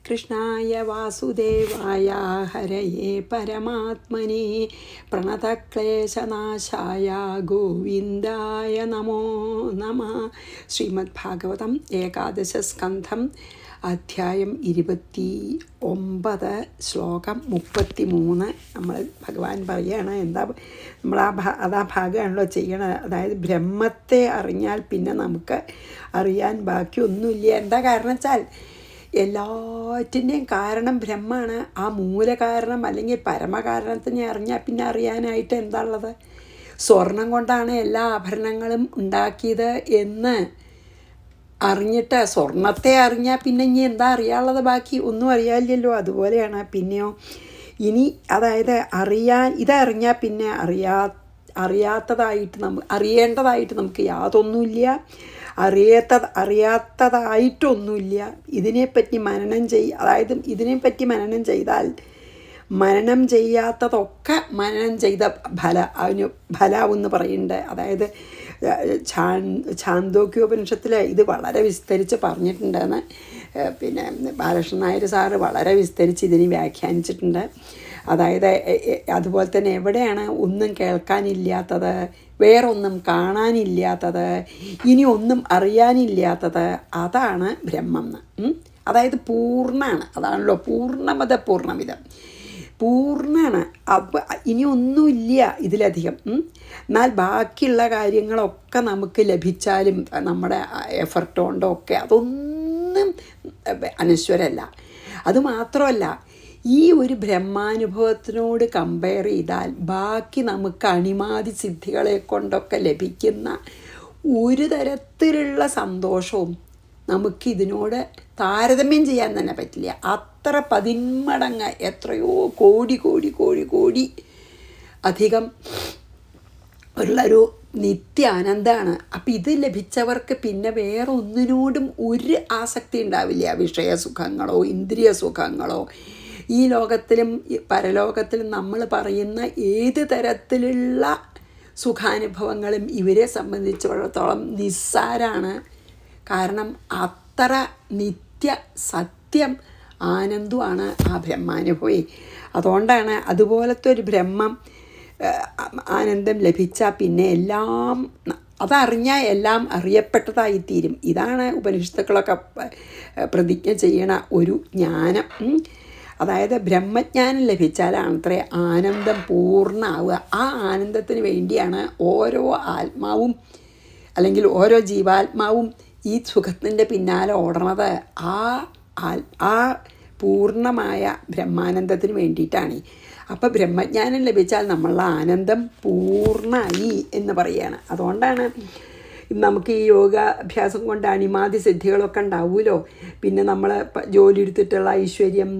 കൃഷ്ണായ വാസുദേവായ ഹരയേ പരമാത്മനെ പ്രണതക്ലേശനാശായ ഗോവിന്ദായ നമോ നമഃ. ശ്രീമദ് ഭാഗവതം ഏകാദശ സ്കന്ധം അധ്യായം 29 ശ്ലോകം 33. നമ്മൾ ഭഗവാൻ പറയുകയാണ് എന്താ നമ്മൾ ആ ഭാഗമാണല്ലോ ചെയ്യണത്. അതായത് ബ്രഹ്മത്തെ അറിഞ്ഞാൽ പിന്നെ നമുക്ക് അറിയാൻ ബാക്കിയൊന്നുമില്ല. എന്താ കാരണം വെച്ചാൽ എല്ലാറ്റിൻ്റെയും കാരണം ബ്രഹ്മമാണ്. ആ മൂലകാരണം അല്ലെങ്കിൽ പരമകാരണത്തിനെ അറിഞ്ഞാൽ പിന്നെ അറിയാനായിട്ട് എന്താ ഉള്ളത്? സ്വർണം കൊണ്ടാണ് എല്ലാ ആഭരണങ്ങളും ഉണ്ടാക്കിയത് എന്ന് അറിഞ്ഞിട്ട് സ്വർണത്തെ അറിഞ്ഞാൽ പിന്നെ ഇനി എന്താ അറിയാനുള്ളത്? ബാക്കി ഒന്നും അറിയാനില്ലല്ലോ. അതുപോലെയാണ് പിന്നെയോ ഇനി അതായത് ഇതറിഞ്ഞാൽ പിന്നെ അറിയാത്തതായിട്ട് അറിയേണ്ടതായിട്ട് നമുക്ക് യാതൊന്നുമില്ല, അറിയാത്തതായിട്ടൊന്നുമില്ല. ഇതിനെപ്പറ്റി ഇതിനെപ്പറ്റി മനനം ചെയ്താൽ മനനം ചെയ്യാത്തതൊക്കെ മനനം ചെയ്ത ഫലാവെന്ന് പറയുന്നുണ്ട്. അതായത് ഛാന്തോക്യോപനിഷത്തിൽ ഇത് വളരെ വിസ്തരിച്ച് പറഞ്ഞിട്ടുണ്ടെന്ന് പിന്നെ ബാലകൃഷ്ണൻ നായർ സാറ് വളരെ വിസ്തരിച്ച് ഇതിനെ വ്യാഖ്യാനിച്ചിട്ടുണ്ട്. അതായത് അതുപോലെ തന്നെ എവിടെയാണ് ഒന്നും കേൾക്കാനില്ലാത്തത്, വേറൊന്നും കാണാനില്ലാത്തത്, ഇനി ഒന്നും അറിയാനില്ലാത്തത്, അതാണ് ബ്രഹ്മം എന്ന്. അതായത് പൂർണ്ണമാണ്. അതാണല്ലോ പൂർണ്ണമിതം പൂർണ്ണമാണ്. അപ്പം ഇനി ഒന്നുമില്ല ഇതിലധികം. എന്നാൽ ബാക്കിയുള്ള കാര്യങ്ങളൊക്കെ നമുക്ക് ലഭിച്ചാലും നമ്മുടെ എഫർട്ട് കൊണ്ടൊക്കെ അതൊന്നും അനശ്വരമല്ല. അതുമാത്രമല്ല, ഈ ഒരു ബ്രഹ്മാനുഭവത്തിനോട് കമ്പയർ ചെയ്താൽ ബാക്കി നമുക്ക് അണിമാതി സിദ്ധികളെ കൊണ്ടൊക്കെ ലഭിക്കുന്ന ഒരു തരത്തിലുള്ള സന്തോഷവും നമുക്കിതിനോട് താരതമ്യം ചെയ്യാൻ തന്നെ പറ്റില്ല. അത്ര 10 മടങ്ങ് എത്രയോ കോടി അധികം ഉള്ളൊരു നിത്യ ആനന്ദമാണ്. അപ്പം ഇത് ലഭിച്ചവർക്ക് പിന്നെ വേറെ ഒന്നിനോടും ഒരു ആസക്തി ഉണ്ടാവില്ല. വിഷയസുഖങ്ങളോ ഇന്ദ്രിയ സുഖങ്ങളോ ഈ ലോകത്തിലും പരലോകത്തിലും നമ്മൾ പറയുന്ന ഏത് തരത്തിലുള്ള സുഖാനുഭവങ്ങളും ഇവരെ സംബന്ധിച്ചിടത്തോളം നിസ്സാരാണ്. കാരണം അത്ര നിത്യ സത്യം ആനന്ദമാണ് ആ ബ്രഹ്മാനുഭവി. അതുകൊണ്ടാണ് അതുപോലത്തെ ഒരു ബ്രഹ്മം ആനന്ദം ലഭിച്ചാൽ പിന്നെ എല്ലാം അതറിഞ്ഞാൽ എല്ലാം അറിയപ്പെട്ടതായിത്തീരും. ഇതാണ് ഉപനിഷത്തുക്കളൊക്കെ പ്രതിജ്ഞ ചെയ്യണ ഒരു ജ്ഞാനം. അതായത് ബ്രഹ്മജ്ഞാനം ലഭിച്ചാലാണത്രേ ആനന്ദം പൂർണ്ണമാവുക. ആ ആനന്ദത്തിന് വേണ്ടിയാണ് ഓരോ ആത്മാവും അല്ലെങ്കിൽ ഓരോ ജീവാത്മാവും ഈ സുഖത്തിൻ്റെ പിന്നാലെ ഓടണത്. ആ പൂർണ്ണമായ ബ്രഹ്മാനന്ദത്തിന് വേണ്ടിയിട്ടാണ്. അപ്പോൾ ബ്രഹ്മജ്ഞാനം ലഭിച്ചാൽ നമ്മളുടെ ആനന്ദം പൂർണ്ണമായി എന്ന് പറയുകയാണ്. അതുകൊണ്ടാണ് നമുക്ക് ഈ യോഗാഭ്യാസം കൊണ്ട് അണിമാതി സിദ്ധികളൊക്കെ ഉണ്ടാവുമല്ലോ. പിന്നെ നമ്മൾ ജോലി എടുത്തിട്ടുള്ള ഐശ്വര്യം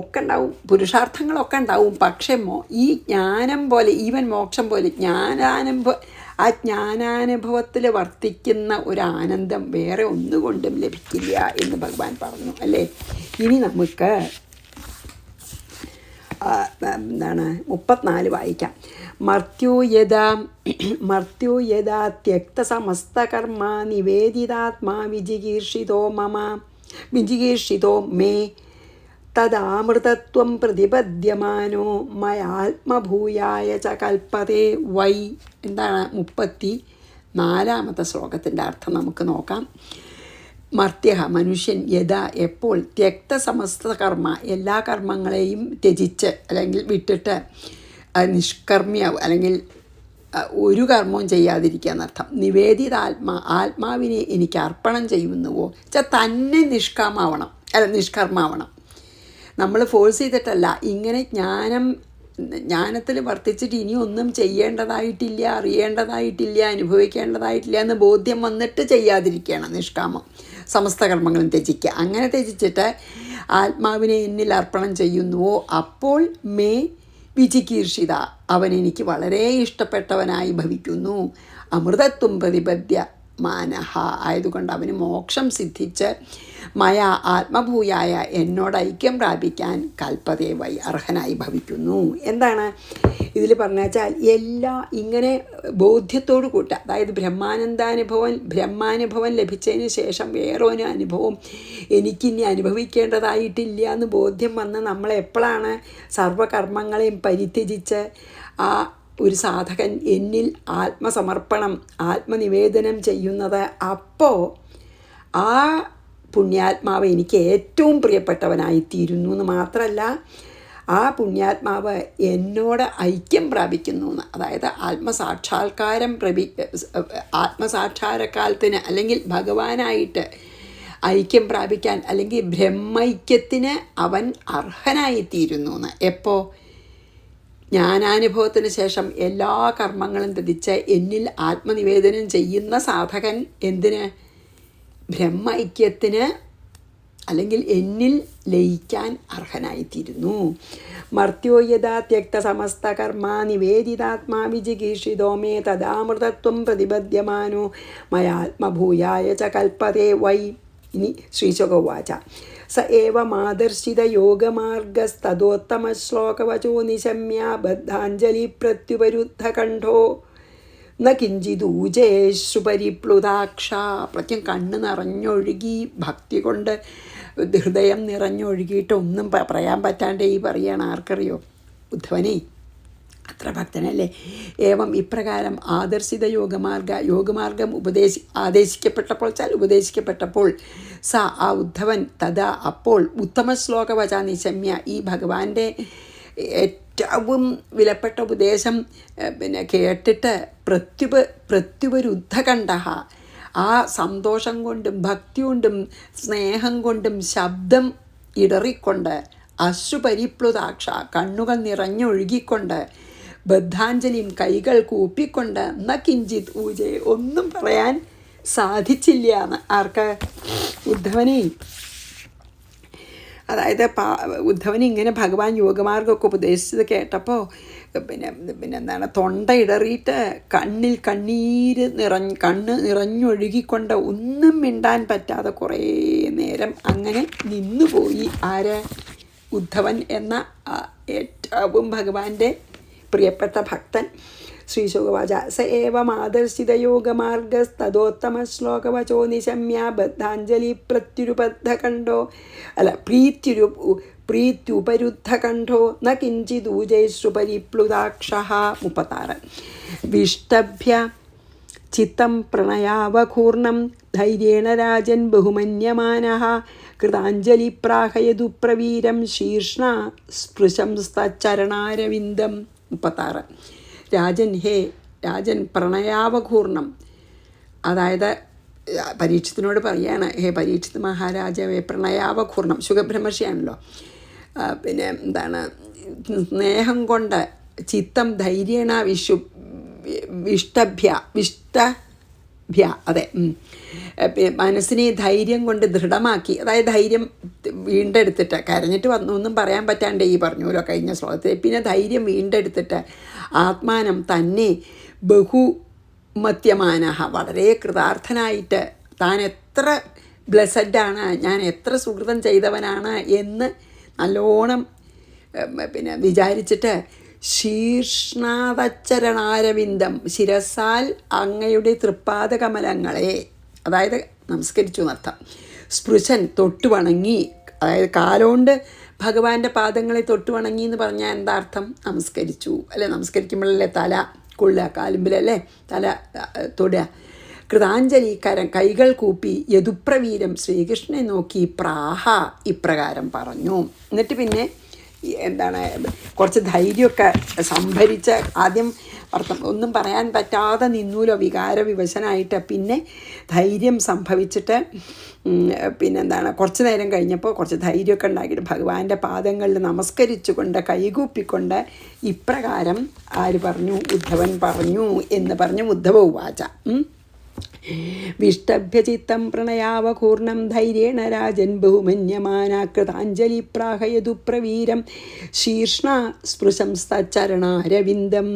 ഒക്കെ ഉണ്ടാവും, പുരുഷാർത്ഥങ്ങളൊക്കെ ഉണ്ടാവും. പക്ഷേ ഈ ജ്ഞാനം പോലെ, ഈവൻ മോക്ഷം പോലെ ആ ജ്ഞാനാനുഭവത്തിൽ വർത്തിക്കുന്ന ഒരാനന്ദം വേറെ ഒന്നുകൊണ്ടും ലഭിക്കില്ല എന്ന് ഭഗവാൻ പറഞ്ഞു അല്ലേ. ഇനി നമുക്ക് 34 വായിക്കാം. മർത്യോ യഥാ ത്യക്ത സമസ്തകർമ്മ നിവേദിതാത്മാ വിജിഗീർഷിതോ മേ തദാമൃതത്വം പ്രതിപദ്യമാനോ മയാത്മഭൂയായ ച കൽപ്പതേ വൈ. എന്താണ് 34 ശ്ലോകത്തിൻ്റെ അർത്ഥം നമുക്ക് നോക്കാം. മർത്യ മനുഷ്യൻ യഥാ എപ്പോൾ ത്യക്തസമസ്ത കർമ്മ എല്ലാ കർമ്മങ്ങളെയും ത്യജിച്ച് അല്ലെങ്കിൽ വിട്ടിട്ട് നിഷ്കർമ്മ്യാവും അല്ലെങ്കിൽ ഒരു കർമ്മവും ചെയ്യാതിരിക്കുക എന്നർത്ഥം. ആത്മാവിനെ എനിക്ക് അർപ്പണം ചെയ്യുന്നുവോ തന്നെ നിഷ്കർമ്മാവണം. നമ്മൾ ഫോഴ്സ് ചെയ്തിട്ടല്ല, ഇങ്ങനെ ജ്ഞാനത്തിൽ വർത്തിച്ചിട്ട് ഇനി ഒന്നും ചെയ്യേണ്ടതായിട്ടില്ല, അറിയേണ്ടതായിട്ടില്ല, അനുഭവിക്കേണ്ടതായിട്ടില്ല എന്ന് ബോധ്യം വന്നിട്ട് ചെയ്യാതിരിക്കുകയാണ് നിഷ്കാമം. സമസ്ത കർമ്മങ്ങളും ത്യജിക്കുക. അങ്ങനെ ത്യജിച്ചിട്ട് ആത്മാവിനെ എന്നിൽ അർപ്പണം ചെയ്യുന്നുവോ അപ്പോൾ മേ വിജികീർഷിത അവൻ എനിക്ക് വളരെ ഇഷ്ടപ്പെട്ടവനായി ഭവിക്കുന്നു. അമൃതത്വം പ്രതിപദ്യ മാനഹ ആയതുകൊണ്ട് അവന് മോക്ഷം സിദ്ധിച്ച് മയ എന്നോട് ഐക്യം പ്രാപിക്കാൻ കൽപ്പതേ വൈ അർഹനായി ഭവിക്കുന്നു. എന്താണ് ഇതിൽ പറഞ്ഞാൽ എല്ലാ ഇങ്ങനെ ബോധ്യത്തോടു കൂട്ടുക, അതായത് ബ്രഹ്മാനുഭവം ലഭിച്ചതിന് ശേഷം വേറെ ഒരു അനുഭവം എനിക്കിനി അനുഭവിക്കേണ്ടതായിട്ടില്ല എന്ന് ബോധ്യം വന്ന് നമ്മളെപ്പോഴാണ് സർവകർമ്മങ്ങളെയും പരിത്യജിച്ച് ആ ഒരു സാധകൻ എന്നിൽ ആത്മസമർപ്പണം ആത്മനിവേദനം ചെയ്യുന്നത്, അപ്പോൾ ആ പുണ്യാത്മാവ് എനിക്ക് ഏറ്റവും പ്രിയപ്പെട്ടവനായിത്തീരുന്നു എന്ന് മാത്രമല്ല, ആ പുണ്യാത്മാവ് എന്നോട് ഐക്യം പ്രാപിക്കുന്നു എന്ന്. അതായത് ആത്മസാക്ഷാത്കാരത്തിന് അല്ലെങ്കിൽ ഭഗവാനായിട്ട് ഐക്യം പ്രാപിക്കാൻ അല്ലെങ്കിൽ ബ്രഹ്മൈക്യത്തിന് അവൻ അർഹനായിത്തീരുന്നു എന്ന്. എപ്പോൾ? ജ്ഞാനാനുഭവത്തിന് ശേഷം എല്ലാ കർമ്മങ്ങളും ത്യജിച്ച് എന്നിൽ ആത്മനിവേദനം ചെയ്യുന്ന സാധകൻ എന്തിന്? ബ്രഹ്മൈക്യത്തിന് അല്ലെങ്കിൽ എന്നിൽ ലയിക്കാൻ അർഹനായിത്തീരുന്നു. മർത്യോ യഥാ ത്യക്ത സമസ്ത കർമാ നിവേദിതാത്മാ വിജിഗീഷിതോ മേ തദാമൃതത്വം പ്രതിപദ്യമാനോ മയാത്മഭൂയായ ച കൽപ്പതേ വൈ. ഇനി ശ്രീശുകോവാച. സ ഏവ മാദർശിത യോഗമാർഗസ്തദോത്തമശ്ലോകവചോ നിശമ്യ ബദ്ധാഞ്ജലി പ്രത്യുപരുദ്ധകണ്ഠോ ന കിഞ്ചിദൂജേഷു പരിപ്ലുതാക്ഷ. അപ്പോഴേക്കും കണ്ണ് നിറഞ്ഞൊഴുകി, ഭക്തി കൊണ്ട് ഹൃദയം നിറഞ്ഞൊഴുകിയിട്ട് ഒന്നും പറയാൻ പറ്റാണ്ട് ഈ പറയാണ്. ആർക്കറിയോ? ഉദ്ധവനെ അത്ര ഭക്തനല്ലേ. ഏവം ഇപ്രകാരം ആദർശിത യോഗമാർഗം ഉപദേശിക്കപ്പെട്ടപ്പോൾ ആ ഉദ്ധവൻ തഥാ അപ്പോൾ ഉത്തമ ശ്ലോകവച നിശമ്യ, ഈ ഭഗവാന്റെ ഏറ്റവും വിലപ്പെട്ട ഉപദേശം കേട്ടിട്ട് പ്രത്യുപരുദ്ധകണ്ഠ, ആ സന്തോഷം കൊണ്ടും ഭക്തി കൊണ്ടും സ്നേഹം കൊണ്ടും ശബ്ദം ഇടറിക്കൊണ്ട്, അശ്രുപരിപ്ലുതാക്ഷ കണ്ണുകൾ നിറഞ്ഞൊഴുകിക്കൊണ്ട്, ബദ്ധാഞ്ജലിയും കൈകൾ കൂപ്പിക്കൊണ്ട്, ന കിഞ്ചിത് ഊജെ ഒന്നും പറയാൻ സാധിച്ചില്ല എന്ന്. ആർക്ക്? ഉദ്ധവനെ. അതായത് ഉദ്ധവന് ഇങ്ങനെ ഭഗവാൻ യോഗമാർഗമൊക്കെ ഉപദേശിച്ചത് കേട്ടപ്പോൾ എന്താണ് തൊണ്ട ഇടറിയിട്ട് കണ്ണ് നിറഞ്ഞൊഴുകിക്കൊണ്ട് ഒന്നും മിണ്ടാൻ പറ്റാതെ കുറേ നേരം അങ്ങനെ നിന്നുപോയി. ആര്? ഉദ്ധവൻ എന്ന ഏറ്റവും ഭഗവാന്റെ പ്രിയപ്പെട്ട ഭക്തൻ. ശ്രീശുകവാച. സ ഏവം ആദർശിതയോഗമാർഗസ്തദോത്തമ ശ്ലോകവചോ നിശമ്യ ബദ്ധാഞ്ജലി പ്രത്യുരുബദ്ധകണ്ഠോ പ്രീത്യുപരുദ്ധകണ്ഠോ ന കിഞ്ചിദൂജൈഷു പരിപ്ലുതാക്ഷഃ. 36. വിഷ്ടഭ്യ ചിത്തം പ്രണയാവകൂർണം ധൈര്യേണ രാജൻ ബഹുമന്യമാനഃ കൃതാഞ്ജലി പ്രാഹയതു പ്രവീരം ശീർഷ്ണ സ്പൃശംസ്തചരണാരവിന്ദം. 36. രാജൻ പ്രണയാവകൂർണം, അതായത് പരീക്ഷത്തിനോട് പറയാണ്, ഹേ പരീക്ഷിത് മഹാരാജാവേ പ്രണയാവകൂർണം. ശുഖബ്രഹ്മർഷിയാണല്ലോ. എന്താണ് സ്നേഹം കൊണ്ട് ചിത്തം ധൈര്യേണ വിഷ്ടഭ്യ അതെ മനസ്സിനെ ധൈര്യം കൊണ്ട് ദൃഢമാക്കി, അതായത് ധൈര്യം വീണ്ടെടുത്തിട്ട്, കരഞ്ഞിട്ട് വന്നു ഒന്നും പറയാൻ പറ്റാണ്ട് ഈ പറഞ്ഞല്ലോ കഴിഞ്ഞ ശ്ലോകത്തിൽ. പിന്നെ ധൈര്യം വീണ്ടെടുത്തിട്ട് ആത്മാനം തന്നെ ബഹുമത്യമാനഃ വളരെ കൃതാർത്ഥനായിട്ട് താൻ എത്ര ബ്ലെസ്സഡാണ്, ഞാൻ എത്ര സുഹൃതം ചെയ്തവനാണ് എന്ന് നല്ലോണം വിചാരിച്ചിട്ട് ശീർഷ്ണാതച്ചരണാരവിന്ദം ശിരസാൽ അങ്ങയുടെ തൃപ്പാദകമലങ്ങളെ, അതായത് നമസ്കരിച്ചു എന്നർത്ഥം. സ്പൃശൻ തൊട്ടു വണങ്ങി, അതായത് കാലോണ്ട് ഭഗവാന്റെ പാദങ്ങളെ തൊട്ടു വണങ്ങി എന്ന് പറഞ്ഞാൽ എന്താ അർത്ഥം? നമസ്കരിച്ചു അല്ലെ. നമസ്കരിക്കുമ്പോഴല്ലേ തല കൊള്ളുക, കാലുമ്പിലല്ലേ തല തൊടുക. കൃതാഞ്ജലി കൈകൾ കൂപ്പി യദുപ്രവീരം ശ്രീകൃഷ്ണനെ നോക്കി പ്രാഹ ഇപ്രകാരം പറഞ്ഞു. എന്നിട്ട് പിന്നെ എന്താണ് കുറച്ച് ധൈര്യമൊക്കെ സംഭരിച്ച്, ആദ്യം ഒന്നും പറയാൻ പറ്റാതെ നിന്നൂലോ വികാരവിവശനായിട്ട്, പിന്നെ ധൈര്യം സംഭവിച്ചിട്ട് പിന്നെന്താണ് കുറച്ച് നേരം കഴിഞ്ഞപ്പോൾ കുറച്ച് ധൈര്യമൊക്കെ ഉണ്ടാക്കിയിട്ട് ഭഗവാന്റെ പാദങ്ങളിൽ നമസ്കരിച്ചുകൊണ്ട് കൈകൂപ്പിക്കൊണ്ട് ഇപ്രകാരം ആര് പറഞ്ഞു? ഉദ്ധവൻ പറഞ്ഞു എന്ന് പറഞ്ഞു. ഉദ്ധവ ഉവാച. വിഷ്ടഭ്യചിത്തം പ്രണയാവകൂർണം ധൈര്യേണ രാജൻ ബഹുമന്യമാനാകൃതാഞ്ജലി പ്രാഹയതു പ്രവീരം ശീർഷ്ണ സ്പൃശംസ്തചരണാരവിന്ദം.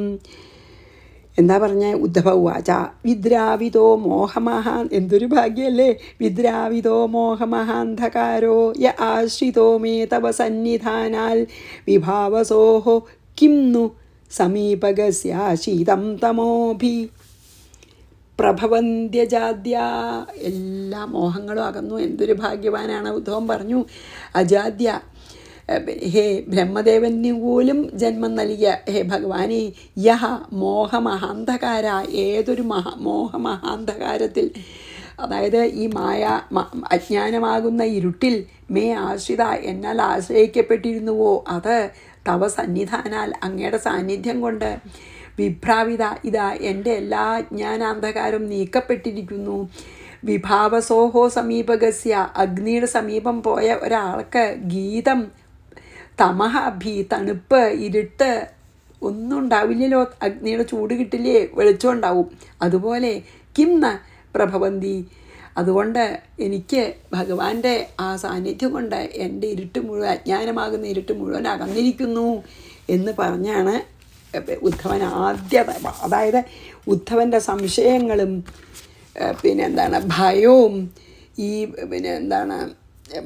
എന്താ പറഞ്ഞ? ഉദ്ധവ ഉവാച. വിദ്രാവിതോ മോഹമഹാ, എന്തൊരു ഭാഗ്യല്ലേ, വിദ്രാവിതോ മോഹമഹാന്ധകാരോ യ ആശ്രിതോ മേ തവ സന്നിധാനാൽ വിഭാവസോഹോ കിം नु സമീപഗസ്യ ശീതം തമോഭി പ്രഭവന്ത്യജാദ്യ. എല്ലാ മോഹങ്ങളും അകന്നു. എന്തൊരു ഭാഗ്യവാനാണ്. ഉദ്ധവൻ പറഞ്ഞു, അജാദ്യ, ഹേ ബ്രഹ്മദേവന് പോലും ജന്മം നൽകിയ ഹേ ഭഗവാനെ, യഹ മോഹമഹാന്ധകാര, ഏതൊരു മോഹമഹാന്ധകാരത്തിൽ, അതായത് ഈ അജ്ഞാനമാകുന്ന ഇരുട്ടിൽ മേ ആശ്രിത, എന്നാൽ ആശ്രയിക്കപ്പെട്ടിരുന്നുവോ, അത് തവ സന്നിധാനാൽ, അങ്ങയുടെ സാന്നിധ്യം കൊണ്ട്, വിഭ്രാവിത, ഇതാ എൻ്റെ എല്ലാ അജ്ഞാനാന്ധകാരം നീക്കപ്പെട്ടിരിക്കുന്നു. വിഭാവസോഹോ സമീപഗസ്യ, അഗ്നിയുടെ സമീപം പോയ ഒരാൾക്ക് ഗീതം തമഹ ഭീ, തണുപ്പ്, ഇരുട്ട് ഒന്നും ഉണ്ടാവില്ലല്ലോ. അഗ്നിയുടെ ചൂട് കിട്ടില്ലേ, വെളിച്ചം ഉണ്ടാവും. അതുപോലെ കിംന പ്രഭവന്തി, അതുകൊണ്ട് എനിക്ക് ഭഗവാന്റെ ആ സാന്നിധ്യം കൊണ്ട് എൻ്റെ ഇരുട്ട് മുഴുവൻ, അജ്ഞാനമാകുന്ന ഇരുട്ട് മുഴുവൻ അകന്നിരിക്കുന്നു എന്ന് പറഞ്ഞാണ് ഉദ്ധവൻ അതായത് ഉദ്ധവൻ്റെ സംശയങ്ങളും ഭയവും ഈ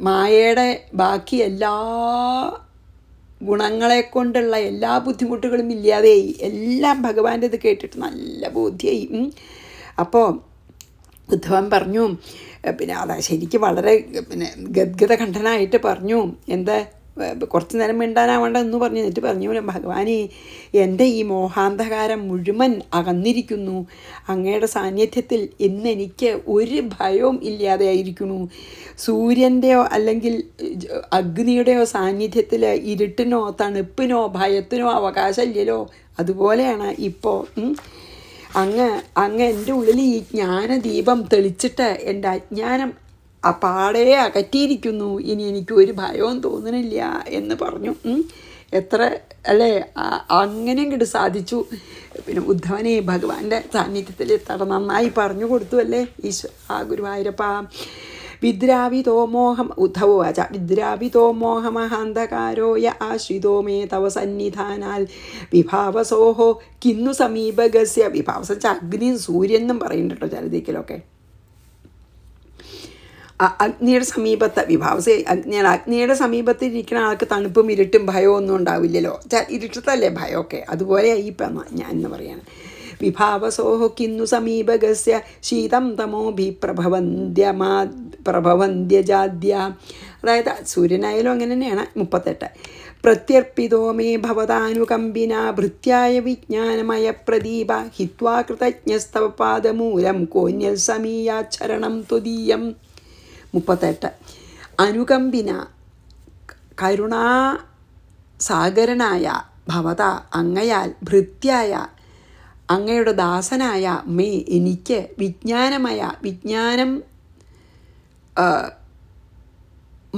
മായയുടെ ബാക്കി എല്ലാ ഗുണങ്ങളെ കൊണ്ടുള്ള എല്ലാ ബുദ്ധിമുട്ടുകളും ഇല്ലാതെയായി. എല്ലാം ഭഗവാന്റെ ഇത് കേട്ടിട്ട് നല്ല ബോധ്യമായി. അപ്പോൾ ഉദ്ധവൻ പറഞ്ഞു, അതാ ശരിക്കും വളരെ ഗദ്ഗതകണ്ഠനായിട്ട് പറഞ്ഞു, എന്താ കുറച്ച് നേരം മിണ്ടാനാവേണ്ട എന്ന് പറഞ്ഞു. എന്നിട്ട് പറഞ്ഞു, ഭഗവാനെ, എൻ്റെ ഈ മോഹാന്ധകാരം മുഴുവൻ അകന്നിരിക്കുന്നു. അങ്ങയുടെ സാന്നിധ്യത്തിൽ ഇന്നെനിക്ക് ഒരു ഭയവും ഇല്ലാതെ ആയിരിക്കുന്നു. സൂര്യൻ്റെയോ അല്ലെങ്കിൽ അഗ്നിയുടെയോ സാന്നിധ്യത്തിൽ ഇരുട്ടിനോ തണുപ്പിനോ ഭയത്തിനോ അവകാശമില്ലല്ലോ. അതുപോലെയാണ് ഇപ്പോൾ അങ്ങ് എൻ്റെ ഉള്ളിൽ ഈ ജ്ഞാനദീപം തെളിച്ചിട്ട് എൻ്റെ അജ്ഞാനം പാടെ അകറ്റിയിരിക്കുന്നു. ഇനി എനിക്ക് ഒരു ഭയവും തോന്നണില്ല എന്ന് പറഞ്ഞു. എത്ര അല്ലേ, അങ്ങനെ ഇങ്ങോട്ട് സാധിച്ചു. ഉദ്ധവനെ ഭഗവാന്റെ സാന്നിധ്യത്തിൽ എത്ര നന്നായി പറഞ്ഞു കൊടുത്തു അല്ലേ ഈശ്വര ഗുരുവായൂരപ്പ. വിദ്രാവിതോ മോഹം ഉദ്ധവോച വിദ്രാവിതോ മോഹമഹാന്ധകാരോയ ആശ്രിതോ മേ തവ സന്നിധാനാൽ വിഭാവസോഹോ കിന്നു സമീപഗസ്യ. വിഭാവസ അഗ്നിയും സൂര്യനും പറയുന്നുണ്ട് കേട്ടോ ചരിതത്തിലൊക്കെ. അഗ്നിയുടെ സമീപത്ത് അഗ്നിയുടെ സമീപത്ത് ഇരിക്കുന്ന ആൾക്ക് തണുപ്പും ഇരുട്ടും ഭയവും ഒന്നും ഉണ്ടാവില്ലല്ലോ. ഇരുട്ടത്തല്ലേ ഭയമൊക്കെ. അതുപോലെ ഇപ്പം ഞാൻ എന്ന് പറയാണ്. വിഭാവസോഹോ കിന്നു സമീപഗസ്യ ശീതം തമോഭി പ്രഭവന്ത്യജാദ്യ. അതായത് സൂര്യനായാലും അങ്ങനെ തന്നെയാണ്. 38 പ്രത്യർപ്പിതോ മേ ഭവതാനുകമ്പിന ഭൃത്യായ വിജ്ഞാനമയ പ്രദീപ ഹിത്വാ കൃതജ്ഞസ്തവ പാദമൂലം കോന്യൽ സമീയാച്ചരണം ത്വദീയം. 38 അനുകമ്പിന, കരുണാസാഗരനായ ഭവത, അങ്ങയാൽ, ഭൃത്യായ, അങ്ങയുടെ ദാസനായ, മേ, എനിക്ക്, വിജ്ഞാനം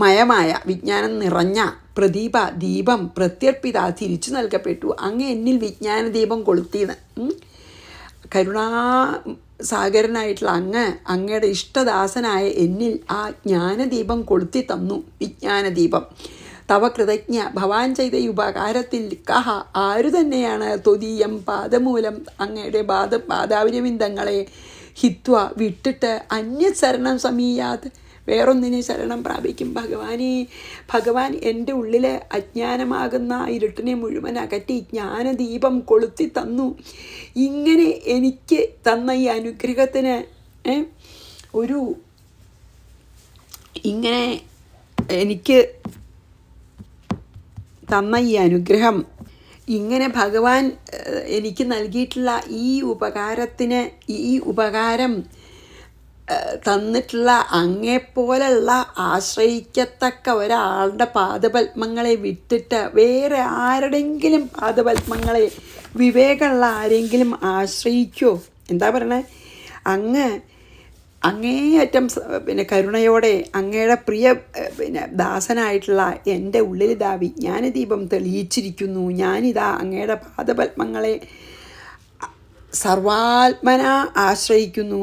മയമായ, വിജ്ഞാനം നിറഞ്ഞ, പ്രദീപ, ദീപം, പ്രത്യർപ്പിത, തിരിച്ചു നൽകപ്പെട്ടു. അങ്ങ് എന്നിൽ വിജ്ഞാനദീപം കൊളുത്തിയെന്ന്. കരുണാസാഗരനായിട്ടുള്ള അങ്ങയുടെ ഇഷ്ടദാസനായ എന്നിൽ ആ ജ്ഞാനദീപം കൊളുത്തി തന്നു. വിജ്ഞാനദീപം. തവ കൃതജ്ഞ, ഭവാൻ ചെയ്ത ഈ ഉപകാരത്തിൽ കഹ, ആരു തന്നെയാണ്, ത്വദീയം, പാദമൂലം, അങ്ങയുടെ പാദാവിരവിന്ദങ്ങളെ, ഹിത്വ, വിട്ടിട്ട്, അന്യശരണം സമീയാത്, വേറൊന്നിനെ ശരണം പ്രാപിക്കും. ഭഗവാൻ എൻ്റെ ഉള്ളിൽ അജ്ഞാനമാകുന്ന ഇരുട്ടിനെ മുഴുവൻ അകറ്റി ജ്ഞാനദീപം കൊളുത്തി തന്നു. ഇങ്ങനെ എനിക്ക് തന്ന ഈ അനുഗ്രഹത്തിന് ഇങ്ങനെ എനിക്ക് തന്ന ഈ അനുഗ്രഹം, ഇങ്ങനെ ഭഗവാൻ എനിക്ക് നൽകിയിട്ടുള്ള ഈ ഉപകാരം തന്നിട്ടുള്ള അങ്ങെപ്പോലുള്ള ആശ്രയിക്കത്തക്ക ഒരാളുടെ പാദപത്മങ്ങളെ വിട്ടിട്ട് വേറെ ആരുടെങ്കിലും പാദപത്മങ്ങളെ, വിവേകമുള്ള ആരെങ്കിലും ആശ്രയിക്കുമോ? എന്താ പറയണേ? അങ്ങേയറ്റം കരുണയോടെ അങ്ങയുടെ പ്രിയ ദാസനായിട്ടുള്ള എൻ്റെ ഉള്ളിലിതാ വിജ്ഞാനദീപം തെളിയിച്ചിരിക്കുന്നു. ഞാനിതാ അങ്ങയുടെ പാദപത്മങ്ങളെ സർവാത്മന ആശ്രയിക്കുന്നു.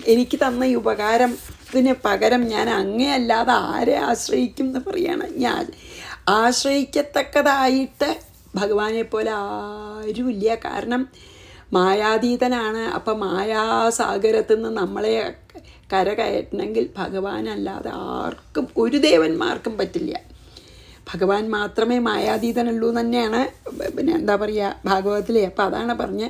എനിക്ക് തന്ന ഈ ഉപകാരത്തിന് പകരം ഞാൻ അങ്ങയല്ലാതെ ആരെ ആശ്രയിക്കും എന്ന് പറയാണ്. ഞാൻ ആശ്രയിക്കത്തക്കതായിട്ട് ഭഗവാനെ പോലെ ആരുമില്ല. കാരണം മായാതീതനാണ്. അപ്പം മായാസാഗരത്തിൽ നിന്ന് നമ്മളെ കരകയറ്റണമെങ്കിൽ ഭഗവാനല്ലാതെ ആർക്കും, ഒരു ദേവന്മാർക്കും പറ്റില്ല. ഭഗവാൻ മാത്രമേ മായാതീതനുള്ളൂ തന്നെയാണ് പിന്നെ എന്താ പറയുക ഭാഗവതത്തിലെ. അപ്പോൾ അതാണ് പറഞ്ഞ്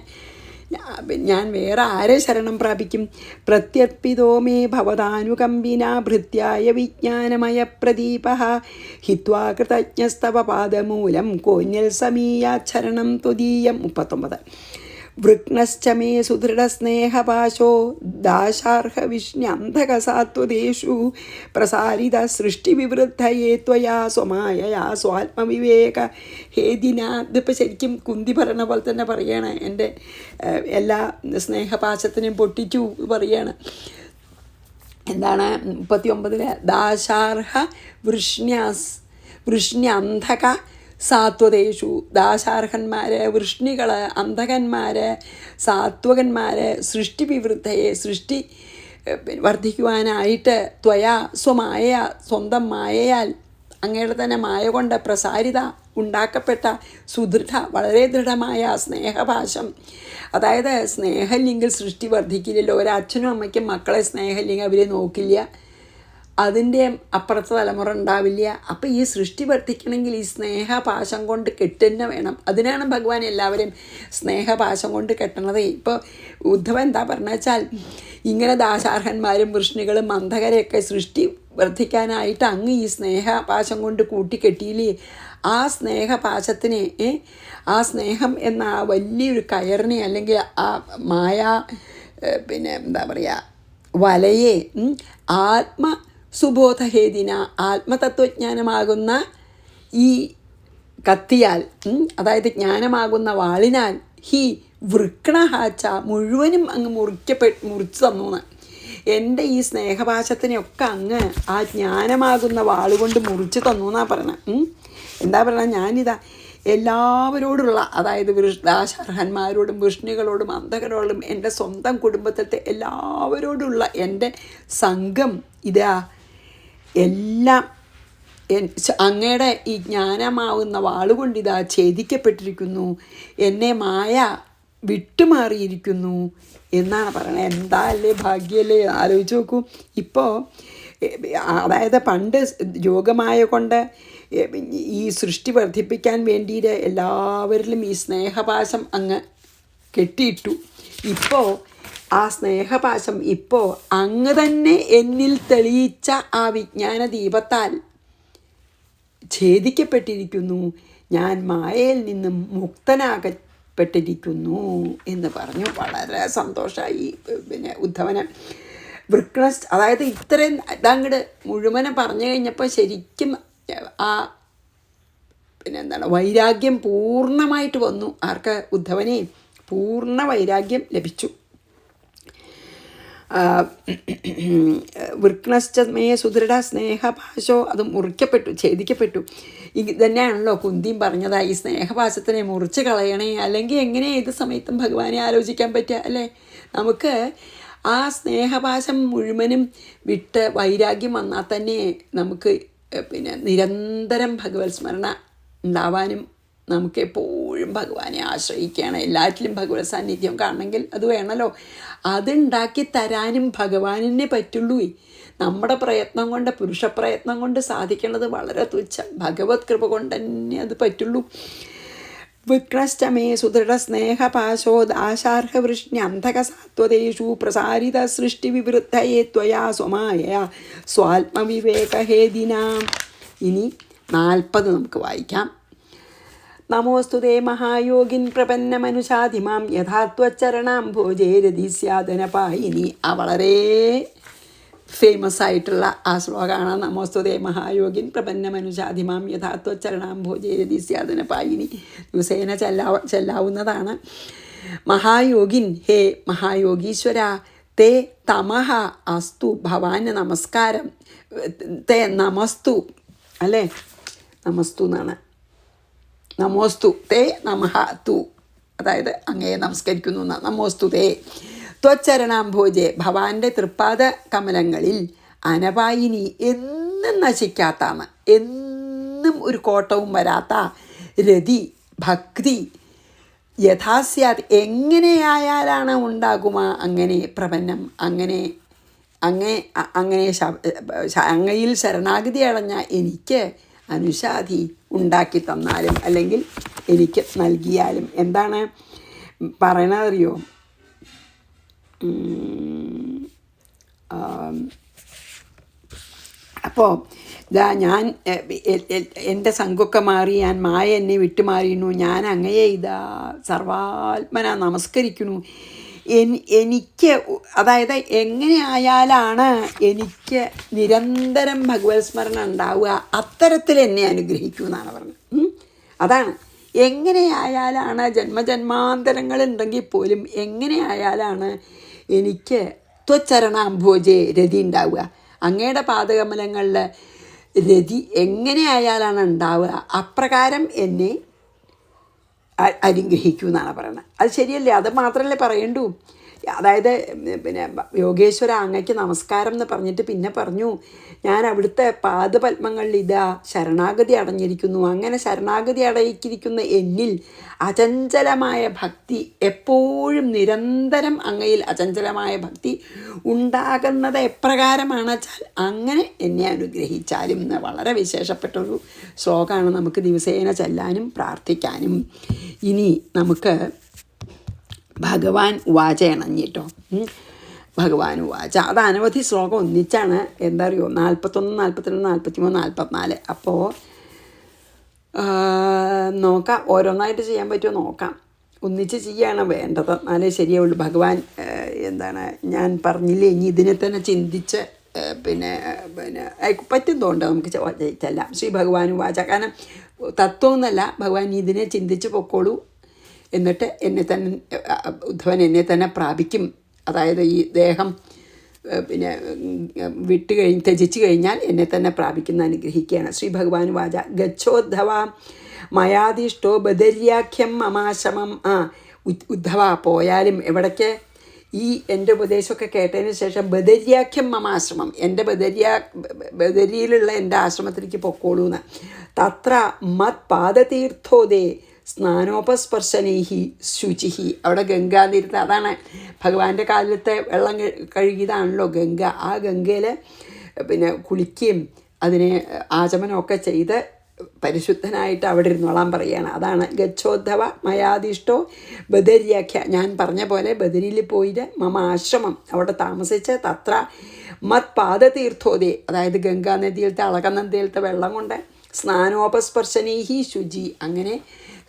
ഞാൻ വേറെ ആരെ ശരണം പ്രാപിക്കും? പ്രത്യർപ്പിതോ മേ ഭവതാനുകമ്പിനാ ഭൃത്യായ വിജ്ഞാനമയ പ്രദീപ ഹിത്വാ കൃതജ്ഞസ്തവ പാദമൂലം കോന്യൽ സമീയാച്ഛരണം ത്വദീയം. 39. വൃഗ്നശ്ച മേ സുദൃഢസ്നേഹപാശോ ദാശാർഹവിഷ്ണ്യന്ധകസാത്വതേഷു പ്രസാരിത സൃഷ്ടിവിവൃദ്ധയേ ത്വയാ സ്വമായയാ സ്വാത്മവിവേക ഹേദിന. ഇതിപ്പോൾ ശരിക്കും കുന്തി പറയണ പോലെ തന്നെ പറയുകയാണ്. എൻ്റെ എല്ലാ സ്നേഹപാശത്തിനെയും പൊട്ടിച്ചു പറയുകയാണ്. എന്താണ് 39 ദാശാർഹ വൃഷ്ണ്യന്ധക സാത്വതേഷു. ദാശാർഹന്മാർ, വൃഷ്ണികൾ, അന്ധകന്മാർ, സാത്വകന്മാർ, സൃഷ്ടി വിവൃദ്ധയെ സൃഷ്ടി വർദ്ധിക്കുവാനായിട്ട് ത്വയാ സ്വമായ സ്വന്തം മായയാൽ അങ്ങയുടെ തന്നെ മായ കൊണ്ട് പ്രസാരിത ഉണ്ടാക്കപ്പെട്ട സുദൃഢ വളരെ ദൃഢമായ സ്നേഹപാശം. അതായത് സ്നേഹമില്ലെങ്കിൽ സൃഷ്ടി വർദ്ധിക്കില്ലല്ലോ. ഒരച്ഛനും അമ്മയ്ക്കും മക്കളെ സ്നേഹമില്ലെങ്കിൽ അവരെ നോക്കില്ല, അതിൻ്റെ അപ്പുറത്തെ തലമുറ ഉണ്ടാവില്ല. അപ്പോൾ ഈ സൃഷ്ടി വർദ്ധിക്കണമെങ്കിൽ ഈ സ്നേഹപാശം കൊണ്ട് കെട്ടുന്നെ വേണം. അതിനാണ് ഭഗവാൻ എല്ലാവരെയും സ്നേഹപാശം കൊണ്ട് കെട്ടണത്. ഇപ്പോൾ ഉദ്ധവൻ എന്താ പറഞ്ഞാൽ വെച്ചാൽ ഇങ്ങനെ ദാശാർഹന്മാരും വൃഷ്ണികളും അന്ധകരെയൊക്കെ സൃഷ്ടി വർദ്ധിക്കാനായിട്ട് അങ്ങ് ഈ സ്നേഹപാശം കൊണ്ട് കൂട്ടിക്കെട്ടിയില്ലേ. ആ സ്നേഹപാശത്തിനെ, ആ സ്നേഹം എന്ന ആ വലിയൊരു കയറിനെ അല്ലെങ്കിൽ ആ പിന്നെ എന്താ പറയുക വലയെ സുബോധഹേദിന ആത്മതത്വജ്ഞാനമാകുന്ന ഈ കത്തിയാൽ, അതായത് ജ്ഞാനമാകുന്ന വാളിനാൽ ഹി വൃക്കണഹാച്ച മുഴുവനും അങ്ങ് മുറിച്ചു തന്നു. എൻ്റെ ഈ സ്നേഹപാശത്തിനെയൊക്കെ അങ്ങ് ആ ജ്ഞാനമാകുന്ന വാളുകൊണ്ട് മുറിച്ച് തന്നു എന്നാണ് പറയണത്. എന്താ പറയണത്? ഞാനിതാ എല്ലാവരോടുള്ള, അതായത് ദാശാർഹന്മാരോടും വൃഷ്ണികളോടും അന്ധകരോടും എൻ്റെ സ്വന്തം കുടുംബത്തിലത്തെ എല്ലാവരോടുള്ള എൻ്റെ സംഘം ഇതാ എല്ലാം അങ്ങയുടെ ഈ ജ്ഞാനമാവുന്ന വാളുകൊണ്ട് ഇതാ ഛേദിക്കപ്പെട്ടിരിക്കുന്നു, എന്നെ മായ വിട്ടുമാറിയിരിക്കുന്നു എന്നാണ് പറയണത്. എന്താ അല്ലേ ഭാഗ്യമല്ലേ, ആലോചിച്ച് നോക്കൂ. ഇപ്പോൾ അതായത് പണ്ട് യോഗമായ കൊണ്ട് ഈ സൃഷ്ടി വർദ്ധിപ്പിക്കാൻ വേണ്ടിയിട്ട് എല്ലാവരിലും ഈ സ്നേഹപാശം അങ്ങ് കെട്ടിയിട്ടു. ഇപ്പോൾ ആ സ്നേഹപാശം ഇപ്പോൾ അങ്ങ് തന്നെ എന്നിൽ തെളിയിച്ച ആ വിജ്ഞാന ദീപത്താൽ ഛേദിക്കപ്പെട്ടിരിക്കുന്നു, ഞാൻ മായയിൽ നിന്നും മുക്തനാകപ്പെട്ടിരിക്കുന്നു എന്ന് പറഞ്ഞു. വളരെ സന്തോഷമായി പിന്നെ ഉദ്ധവന്. വൃക്ണസ്, അതായത് ഇത്രയും ഇതങ്ങട് മുഴുവനും പറഞ്ഞു കഴിഞ്ഞപ്പോൾ ശരിക്കും ആ പിന്നെ എന്താണ് വൈരാഗ്യം പൂർണ്ണമായിട്ട് വന്നു. ആർക്ക്? ഉദ്ധവനെ പൂർണ്ണ വൈരാഗ്യം ലഭിച്ചു. വൃക്ണശ്ചമേ സുദൃഢ സ്നേഹപാശോ, അത് മുറിക്കപ്പെട്ടു, ഛേദിക്കപ്പെട്ടു. ഇത് തന്നെയാണല്ലോ കുന്തിയും പറഞ്ഞത്, ഈ സ്നേഹപാശത്തിനെ മുറിച്ച് കളയണേ, അല്ലെങ്കിൽ എങ്ങനെ ഏത് സമയത്തും ഭഗവാനെ ആലോചിക്കാൻ പറ്റുക അല്ലേ? നമുക്ക് ആ സ്നേഹപാശം മുഴുവനും വിട്ട് വൈരാഗ്യം വന്നാൽ തന്നെ നമുക്ക് പിന്നെ നിരന്തരം ഭഗവത് സ്മരണ ഉണ്ടാവാനും നമുക്ക് എപ്പോഴും ഭഗവാനെ ആശ്രയിക്കുകയാണ്. എല്ലാറ്റിലും ഭഗവത് സാന്നിധ്യം കാണണമെങ്കിൽ അത് വേണമല്ലോ. അതുണ്ടാക്കി തരാനും ഭഗവാനെ പറ്റുള്ളൂ. നമ്മുടെ പ്രയത്നം കൊണ്ട്, പുരുഷപ്രയത്നം കൊണ്ട് സാധിക്കേണ്ടത് വളരെ തുച്ഛം. ഭഗവത് കൃപ കൊണ്ട് തന്നെ അത് പറ്റുള്ളൂ. വിക്രശ്ചമേ സുദൃഢ സ്നേഹപാശോ ദാശാർഹവൃഷ്ണ്യന്ധകസാത്വതേഷു പ്രസാരിത സൃഷ്ടിവിവൃദ്ധയേ ത്വയാ സ്വമായ സ്വാത്മവിവേകഹേദിനാം. ഇനി 40 നമുക്ക് വായിക്കാം. നമോസ്തുതേ മഹായോഗിൻ പ്രപന്നമനുഷാധിമാം യഥാത്വച്ചരണാം ഭോജേരതി സ്യാദനപായിനി. ആ വളരെ ഫേമസ് ആയിട്ടുള്ള ആ ശ്ലോകമാണ്. നമോസ്തുതേ മഹായോഗിൻ പ്രപന്നമനുഷാധിമാം യഥാത്വച്ചരണാം ഭോജേരതി സ്യാദനപായിനി. ദിവസേന ചെല്ലാവുന്നതാണ്. മഹായോഗിൻ, ഹേ മഹായോഗീശ്വര, തേ തമഹ അസ്തു, ഭവാന് നമസ്കാരം. തേ നമസ്തു അല്ലേ, നമസ്തു എന്നാണ്. നമോസ്തു തേ നമഃ തു, അതായത് അങ്ങയെ നമസ്കരിക്കുന്നു എന്നാണ്. നമോസ്തു തേ ത്വച്ചരണാംഭോജെ, ഭവാന്റെ തൃപ്പാദ കമലങ്ങളിൽ അനപായിനി, എന്നും നശിക്കാത്താന്ന്, എന്നും ഒരു കോട്ടവും വരാത്ത രതി ഭക്തി യഥാസ്യാത്, എങ്ങനെയായാലാണ് ഉണ്ടാകുമാ അങ്ങനെ പ്രപന്നം, അങ്ങനെ അങ്ങയിൽ ശരണാഗതി അടഞ്ഞ എനിക്ക് അനുഷാധി ഉണ്ടാക്കി തന്നാലും അല്ലെങ്കിൽ എനിക്ക് നൽകിയാലും. എന്താണ് പറയണതറിയോ? അപ്പോൾ ഇതാ ഞാൻ എൻ്റെ സംഘമൊക്കെ മാറി, ഞാൻ മായ എന്നെ വിട്ടുമാറിയിരുന്നു, ഞാൻ അങ്ങയെ ഇതാ സർവാത്മന നമസ്കരിക്കുന്നു. എനിക്ക് അതായത് എങ്ങനെയായാലാണ് എനിക്ക് നിരന്തരം ഭഗവത് സ്മരണ ഉണ്ടാവുക, അത്തരത്തിൽ എന്നെ അനുഗ്രഹിക്കൂ എന്നാണ് പറഞ്ഞത്. അതാണ് എങ്ങനെയായാലാണ്, ജന്മജന്മാന്തരങ്ങളുണ്ടെങ്കിൽ പോലും എങ്ങനെയായാലാണ് എനിക്ക് ത്വച്ചരണാംഭോജേ രതി ഉണ്ടാവുക, അങ്ങയുടെ പാദകമലങ്ങളിൽ രതി എങ്ങനെയായാലാണ് ഉണ്ടാവുക, അപ്രകാരം എന്നെ അനുഗ്രഹിക്കൂ എന്നാണ് പറയുന്നത്. അത് ശരിയല്ലേ? അത് മാത്രമല്ലേ പറയണ്ടൂ. അതായത് പിന്നെ യോഗേശ്വര അങ്ങയ്ക്ക് നമസ്കാരം എന്ന് പറഞ്ഞിട്ട് പിന്നെ പറഞ്ഞു, ഞാൻ അവിടുത്തെ പാദപത്മങ്ങളിൽ ഇതാ ശരണാഗതി അടഞ്ഞിരിക്കുന്നു. അങ്ങനെ ശരണാഗതി അടയിരിക്കുന്ന എന്നിൽ അചഞ്ചലമായ ഭക്തി, എപ്പോഴും നിരന്തരം അങ്ങയിൽ അചഞ്ചലമായ ഭക്തി ഉണ്ടാകുന്നത് എപ്രകാരമാണ് വെച്ചാൽ അങ്ങനെ എന്നെ അനുഗ്രഹിച്ചാലും എന്ന് വളരെ വിശേഷപ്പെട്ടൊരു ശ്ലോകമാണ്. നമുക്ക് ദിവസേന ചെല്ലാനും പ്രാർത്ഥിക്കാനും. ഇനി നമുക്ക് ഭഗവാൻ ഉവാച ഇണഞ്ഞിട്ടോ. ഭഗവാൻ ഉവാച അത് അനവധി ശ്ലോകം ഒന്നിച്ചാണ്. എന്താ അറിയോ? 41, 42, 43, 44. അപ്പോൾ നോക്കാം, ഓരോന്നായിട്ട് ചെയ്യാൻ പറ്റുമോ നോക്കാം. ഒന്നിച്ച് ചെയ്യാണ് വേണ്ടത്, എന്നാലേ ശരിയാവുള്ളൂ. ഭഗവാൻ എന്താണ് ഞാൻ പറഞ്ഞില്ലേ, ഇനി ഇതിനെ തന്നെ ചിന്തിച്ച് പിന്നെ പറ്റും തോന്നുന്നുണ്ട് നമുക്ക് ചെല്ലാം. ശ്രീ ഭഗവാൻ ഉവാച. കാരണം തത്വം എന്നല്ല, ഭഗവാൻ ഇതിനെ ചിന്തിച്ച് പൊക്കോളൂ, എന്നിട്ട് എന്നെ തന്നെ ഉദ്ധവൻ എന്നെ തന്നെ പ്രാപിക്കും. അതായത് ഈ ദേഹം പിന്നെ ത്യജിച്ച് കഴിഞ്ഞാൽ എന്നെ തന്നെ പ്രാപിക്കുന്ന അനുഗ്രഹിക്കുകയാണ്. ശ്രീ ഭഗവാൻ വാച. ഗച്ഛോദ്ധവ മയാദിഷ്ടോ ബദര്യാഖ്യം മമാശമം. ഉദ്ധവ പോയാലും എവിടേക്ക്? ഈ എൻ്റെ ഉപദേശമൊക്കെ കേട്ടതിന് ശേഷം ബദര്യാഖ്യം മമാശ്രമം, എൻ്റെ ബദരിയിലുള്ള എൻ്റെ ആശ്രമത്തിലേക്ക് പൊക്കോളൂ എന്ന്. തത്ര മത് പാദതീർത്ഥോദേ സ്നാനോപസ്പർശനീഹി ശുചിഹി. അവിടെ ഗംഗാതീർത്ഥം, അതാണ് ഭഗവാന്റെ കാലത്തെ വെള്ളം കഴുകിയതാണല്ലോ ഗംഗ. ആ ഗംഗയിൽ പിന്നെ കുളിക്കുകയും അതിനെ ആചമനമൊക്കെ ചെയ്ത് പരിശുദ്ധനായിട്ട് അവിടെ ഇരുന്നോളാൻ പറയുകയാണ്. അതാണ് ഗച്ഛോദ്ധവ മയാദിഷ്ടോ ബദര്യാഖ്യ. ഞാൻ പറഞ്ഞ പോലെ ബദരിയിൽ പോയിട്ട് മമ ആശ്രമം അവിടെ താമസിച്ച് തത്ര മത് പാദതീർത്ഥോദേ, അതായത് ഗംഗാനദിയിലത്തെ അളകനദിയിലത്തെ വെള്ളം കൊണ്ട് സ്നാനോപസ്പർശനീഹി ശുചി, അങ്ങനെ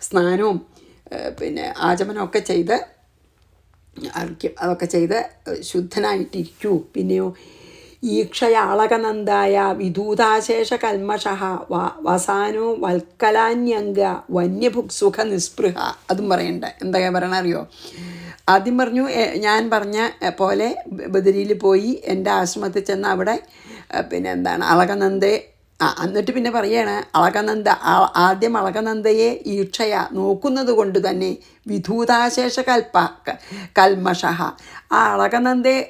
സ്നാനവും പിന്നെ ആചമനമൊക്കെ ചെയ്ത് അർഘ്യം അതൊക്കെ ചെയ്ത് ശുദ്ധനായിട്ടിരിക്കൂ. പിന്നെയോ ഈക്ഷയാളകനന്ദായ വിധൂതാശേഷ കൽമഷഃ വസാനോ വൽക്കലാന്യംഗ വന്യഭുക്സുഖ നിസ്പൃഹ. അതും പറയണ്ട. എന്താ പറയണ അറിയോ? ആദ്യം പറഞ്ഞു ഞാൻ പറഞ്ഞ പോലെ ബദരിയിൽ പോയി എൻ്റെ ആശ്രമത്തിൽ ചെന്ന് അവിടെ പിന്നെ എന്താണ് അളകനന്ദയെ എന്നിട്ട് പിന്നെ പറയുകയാണ് അളകനന്ദ. ആദ്യം അളകനന്ദയെ ഈക്ഷയ നോക്കുന്നത് കൊണ്ട് തന്നെ വിധൂതാശേഷ കൽമഷഃ, ആ അളകനന്ദയെ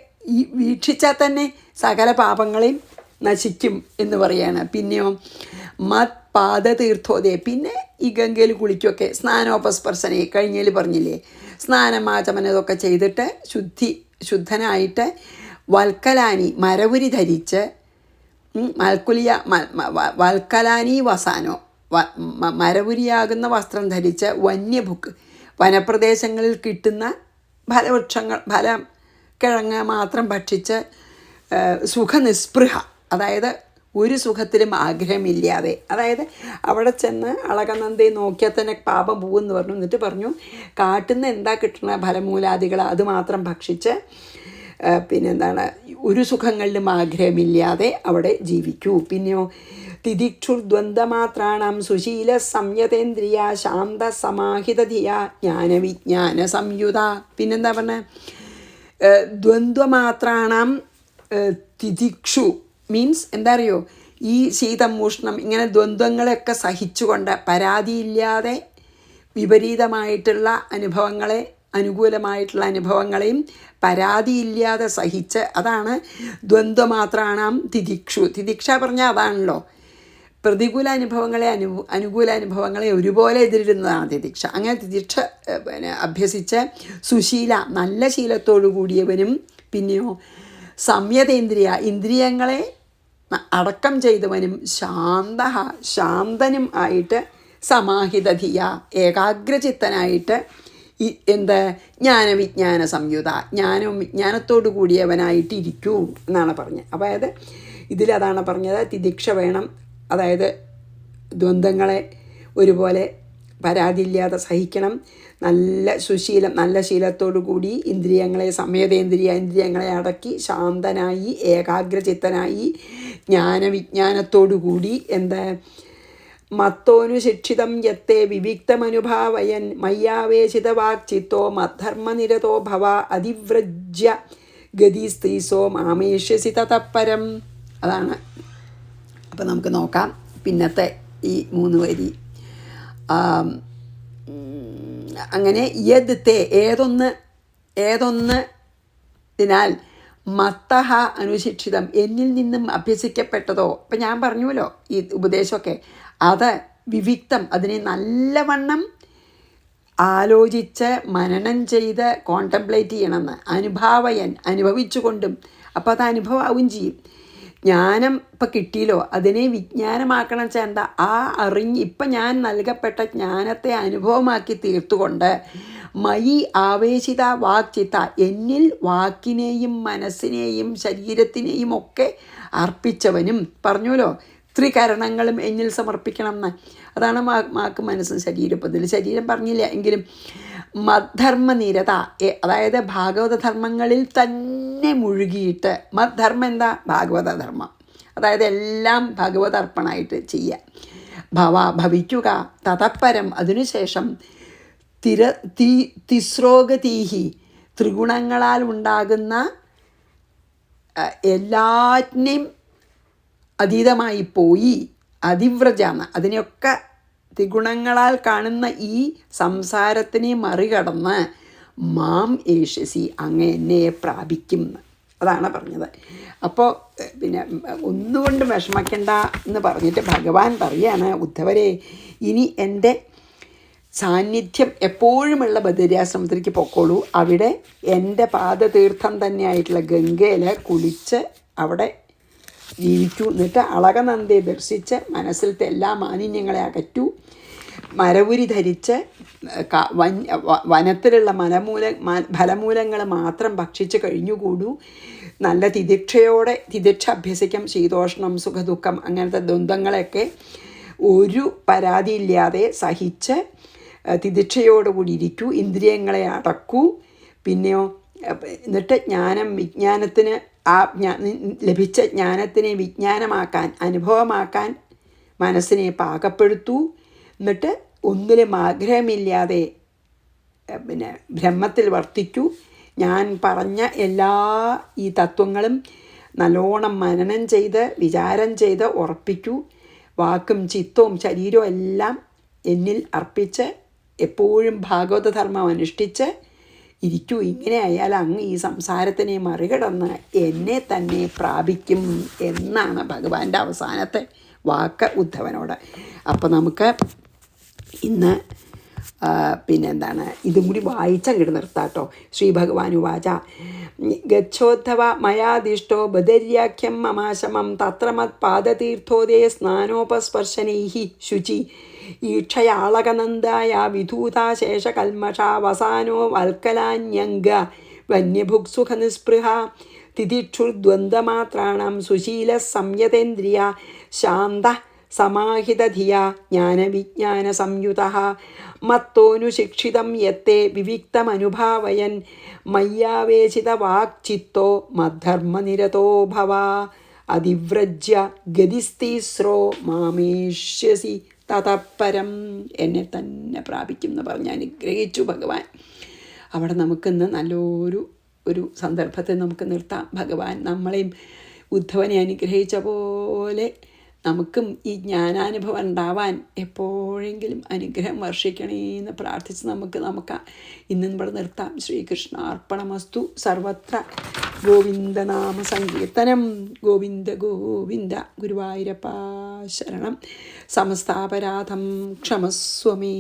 വീക്ഷിച്ചാൽ തന്നെ സകല പാപങ്ങളെയും നശിക്കും എന്ന് പറയാണ്. പിന്നെയോ മത് പാദതീർത്ഥോദേ, പിന്നെ ഈ ഗംഗയിൽ കുളിക്കൊക്കെ സ്നാനോപസ്പർശനെ കഴിഞ്ഞതിൽ പറഞ്ഞില്ലേ, സ്നാനമാചമനതൊക്കെ ചെയ്തിട്ട് ശുദ്ധനായിട്ട് വൽക്കലാനി മരവുരി ധരിച്ച് വൽക്കലാനി വസാനോ മരവുരിയാകുന്ന വസ്ത്രം ധരിച്ച് വന്യഭുക്ക് വനപ്രദേശങ്ങളിൽ കിട്ടുന്ന ഫലം കിഴങ്ങ് മാത്രം ഭക്ഷിച്ച് സുഖനിസ്പൃഹ, അതായത് ഒരു സുഖത്തിലും ആഗ്രഹമില്ലാതെ, അതായത് അവിടെ ചെന്ന് അളകനന്ദയെ നോക്കിയാൽ തന്നെ പാപം പോകുമെന്ന് പറഞ്ഞു. എന്നിട്ട് പറഞ്ഞു കാട്ടുന്ന എന്താ കിട്ടുന്ന ഫലമൂലാദികൾ അത് മാത്രം ഭക്ഷിച്ച് പിന്നെന്താണ് ഒരു സുഖങ്ങളിലും ആഗ്രഹമില്ലാതെ അവിടെ ജീവിക്കൂ. പിന്നെയോ തിദിക്ഷുർദ്വന്ദ്വമാത്രാണം സുശീല സംയതേന്ദ്രിയ ശാന്ത സമാഹിതധിയ ജ്ഞാനവിജ്ഞാന സംയുത. പിന്നെന്താ പറഞ്ഞ ദ്വന്ദ്വമാത്രാണം തിദിക്ഷു മീൻസ് എന്താ അറിയോ? ഈ ശീതം ഉഷ്ണം ഇങ്ങനെ ദ്വന്ദ്വങ്ങളെയൊക്കെ സഹിച്ചുകൊണ്ട് പരാതിയില്ലാതെ വിപരീതമായിട്ടുള്ള അനുഭവങ്ങളെ അനുകൂലമായിട്ടുള്ള അനുഭവങ്ങളെയും പരാതിയില്ലാതെ സഹിച്ച്, അതാണ് ദ്വന്ദ്വമാത്രാണം തിദിക്ഷു. തിദിക്ഷ പറഞ്ഞാൽ അതാണല്ലോ പ്രതികൂല അനുഭവങ്ങളെ അനുകൂല അനുഭവങ്ങളെ ഒരുപോലെ എതിരിടുന്നതാണ് തിദിക്ഷ. അങ്ങനെ തിദിക്ഷ അഭ്യസിച്ച് സുശീല നല്ല ശീലത്തോടു കൂടിയവനും പിന്നെയോ സംയതേന്ദ്രിയ ഇന്ദ്രിയങ്ങളെ അടക്കം ചെയ്തവനും ശാന്തനും ആയിട്ട് സമാഹിതധിയ ഏകാഗ്രചിത്തനായിട്ട് ജ്ഞാനവിജ്ഞാന സംയുത ജ്ഞാനവും വിജ്ഞാനത്തോടു കൂടിയവനായിട്ട് ഇരിക്കൂ എന്നാണ് പറഞ്ഞത്. അതായത് ഇതിലതാണ് പറഞ്ഞത്, തിദിക്ഷ വേണം. അതായത് ദ്വന്ദ്ങ്ങളെ ഒരുപോലെ പരാതിയില്ലാതെ സഹിക്കണം. നല്ല ശീലത്തോടു കൂടി ഇന്ദ്രിയങ്ങളെ ഇന്ദ്രിയങ്ങളെ അടക്കി ശാന്തനായി ഏകാഗ്രചിത്തനായി ജ്ഞാനവിജ്ഞാനത്തോടു കൂടി മത്തോനു ശിക്ഷിതം യത്തെ വിവിക്തമനുഭാവയൻ മയ്യാവേശിതവാക്ചിത്തോ മദ്ധർമ്മനിരതോ ഭവ അതിവ്രജ്യ ഗതിസ്ത്രീസോ മാമേഷ്യസി തതപ്പരം. അതാണ്. അപ്പം നമുക്ക് നോക്കാം പിന്നത്തെ ഈ 3 വരി. അങ്ങനെ ഏതൊന്നതിനാൽ മത്തഹ അനുശിക്ഷിതം എന്നിൽ നിന്നും അഭ്യസിക്കപ്പെട്ടതോ. അപ്പം ഞാൻ പറഞ്ഞുവല്ലോ ഈ ഉപദേശമൊക്കെ, അത് വിവിക്തം അതിനെ നല്ലവണ്ണം ആലോചിച്ച് മനനം ചെയ്ത് കോണ്ടംപ്ലേറ്റ് ചെയ്യണമെന്ന്. അനുഭാവയൻ അനുഭവിച്ചുകൊണ്ടും, അപ്പോൾ അത് അനുഭവമാവുകയും ചെയ്യും. ജ്ഞാനം ഇപ്പം കിട്ടിയല്ലോ, അതിനെ വിജ്ഞാനമാക്കണം ചേണ്ട. ഇപ്പം ഞാൻ നൽകപ്പെട്ട ജ്ഞാനത്തെ അനുഭവമാക്കി തീർത്തുകൊണ്ട് മയി ആവേശിത വാക്ചിത്ത എന്നിൽ വാക്കിനെയും മനസ്സിനെയും ശരീരത്തിനെയും ഒക്കെ അർപ്പിച്ചവനും. പറഞ്ഞുവല്ലോ ത്രികരണങ്ങളും എന്നിൽ സമർപ്പിക്കണം എന്ന്. അതാണ് മാക്ക് മനസ്സും ശരീരം. ഇപ്പം ഇതിൽ ശരീരം പറഞ്ഞില്ല എങ്കിലും മദ്ധർമ്മനിരത, അതായത് ഭാഗവതധർമ്മങ്ങളിൽ തന്നെ മുഴുകിയിട്ട്. മദ്ധർമ്മം എന്താ? ഭാഗവതധർമ്മം. അതായത് എല്ലാം ഭഗവതർപ്പണമായിട്ട് ചെയ്യുക. ഭവിക്കുക തതപ്പരം അതിനുശേഷം തിസ്രോഗതീഹി ത്രിഗുണങ്ങളാൽ ഉണ്ടാകുന്ന എല്ലാറ്റിനെയും അതീതമായി പോയി അതിവ്രജാന്ന് അതിനെയൊക്കെ ത്രിഗുണങ്ങളാൽ കാണുന്ന ഈ സംസാരത്തിനെ മറികടന്ന് മാം ഏഷ്യസി അങ്ങ് എന്നെ പ്രാപിക്കും. അതാണ് പറഞ്ഞത്. അപ്പോൾ പിന്നെ ഒന്നുകൊണ്ടും വിഷമിക്കണ്ട എന്ന് പറഞ്ഞിട്ട് ഭഗവാൻ പറയാണ്, ഉദ്ധവരെ ഇനി എൻ്റെ സാന്നിധ്യം എപ്പോഴുമുള്ള ബദരിയാശ്രമത്തിലേക്ക് പൊക്കോളൂ. അവിടെ എൻ്റെ പാദതീർത്ഥം തന്നെയായിട്ടുള്ള ഗംഗയിൽ കുളിച്ച് അവിടെ ജീവിക്കൂ. എന്നിട്ട് അളകനന്ദയെ ദർശിച്ച് മനസ്സിലത്തെ എല്ലാ മാലിന്യങ്ങളെ അകറ്റൂ. മരവുരി ധരിച്ച് വനത്തിലുള്ള ഫലമൂലങ്ങൾ മാത്രം ഭക്ഷിച്ച് കഴിഞ്ഞുകൂടൂ. നല്ല തിദിക്ഷ അഭ്യസിക്കാം. ശീതോഷ്ണം സുഖദുഃഖം അങ്ങനത്തെ ദ്വന്ദ്ങ്ങളെയൊക്കെ ഒരു പരാതിയില്ലാതെ സഹിച്ച് തിദിക്ഷയോടുകൂടി ഇരിക്കൂ. ഇന്ദ്രിയങ്ങളെ അടക്കൂ. പിന്നെയോ എന്നിട്ട് വിജ്ഞാനത്തിന് ലഭിച്ച ജ്ഞാനത്തിനെ വിജ്ഞാനമാക്കാൻ അനുഭവമാക്കാൻ മനസ്സിനെ പാകപ്പെടുത്തൂ. എന്നിട്ട് ഒന്നിലും ആഗ്രഹമില്ലാതെ പിന്നെ ബ്രഹ്മത്തിൽ വർത്തിക്കൂ. ഞാൻ പറഞ്ഞ എല്ലാ ഈ തത്വങ്ങളും നല്ലോണം മനനം ചെയ്ത് വിചാരം ചെയ്ത് ഉറപ്പിക്കൂ. വാക്കും ചിത്തവും ശരീരവും എല്ലാം എന്നിൽ അർപ്പിച്ച് എപ്പോഴും ഭാഗവതധർമ്മം അനുഷ്ഠിച്ച് ഇരിക്കൂ. ഇങ്ങനെ ആയാൽ അങ്ങ് ഈ സംസാരത്തിനെ മറികടന്ന് എന്നെ തന്നെ പ്രാപിക്കും എന്നാണ് ഭഗവാന്റെ അവസാനത്തെ വാക്ക് ഉദ്ധവനോട്. അപ്പോൾ നമുക്ക് ഇന്ന് പിന്നെന്താണ് ഇതും കൂടി വായിച്ചങ്ങോട്ട് നിർത്താട്ടോ. ശ്രീ ഭഗവാൻ ഉവാച ഗച്ഛോദ്ധവ മയാദിഷ്ടോ ബദര്യാഖ്യം മമാശമം തത്ര മത്പാദതീർത്ഥോദേ സ്നാനോപസ്പർശനൈഃ ശുചി ഈക്ഷയാളകനന്ദായ വിധൂതാശേഷകൽമഷാവസാനോ വൽക്കലാന്യംഗ വന്യഭുക്സുഖനിസ്പൃഹ തിതിക്ഷുർദ്വന്ദ്വമാത്രാണം സുശീല സംയതേന്ദ്രിയ ശാന്ത സമാഹിതധിയ ജ്ഞാനവിജ്ഞാന സംയുത മത്തോനുശിക്ഷിതം യത്തെ വിവിക്തമനുഭാവയൻ മയ്യാവേശിതവാക്ചിത്തോ മദ്ധർമ്മനിരതോ ഭവ അതിവ്രജ്യ ഗതിസ്തീസ്രോ മാമേഷ്യസി തതപ്പരം എന്നെ തന്നെ പ്രാപിക്കും എന്ന് പറഞ്ഞ് അനുഗ്രഹിച്ചു ഭഗവാൻ. അവിടെ നമുക്കിന്ന് ഒരു സന്ദർഭത്തെ നമുക്ക് നിർത്താം. ഭഗവാൻ നമ്മളെയും ഉദ്ധവനെ അനുഗ്രഹിച്ച പോലെ നമുക്കും ഈ ജ്ഞാനാനുഭവം ഉണ്ടാവാൻ എപ്പോഴെങ്കിലും അനുഗ്രഹം വർഷിക്കണേ എന്ന് പ്രാർത്ഥിച്ച് നമുക്ക് ഇന്നും ഇവിടെ നിർത്താം. ശ്രീകൃഷ്ണാർപ്പണമസ്തു. സർവത്ര ഗോവിന്ദനാമ സങ്കീർത്തനം. ഗോവിന്ദ ഗോവിന്ദ. ഗുരുവായൂരപ്പ ശരണം. സമസ്താപരാധം ക്ഷമസ്വമേ.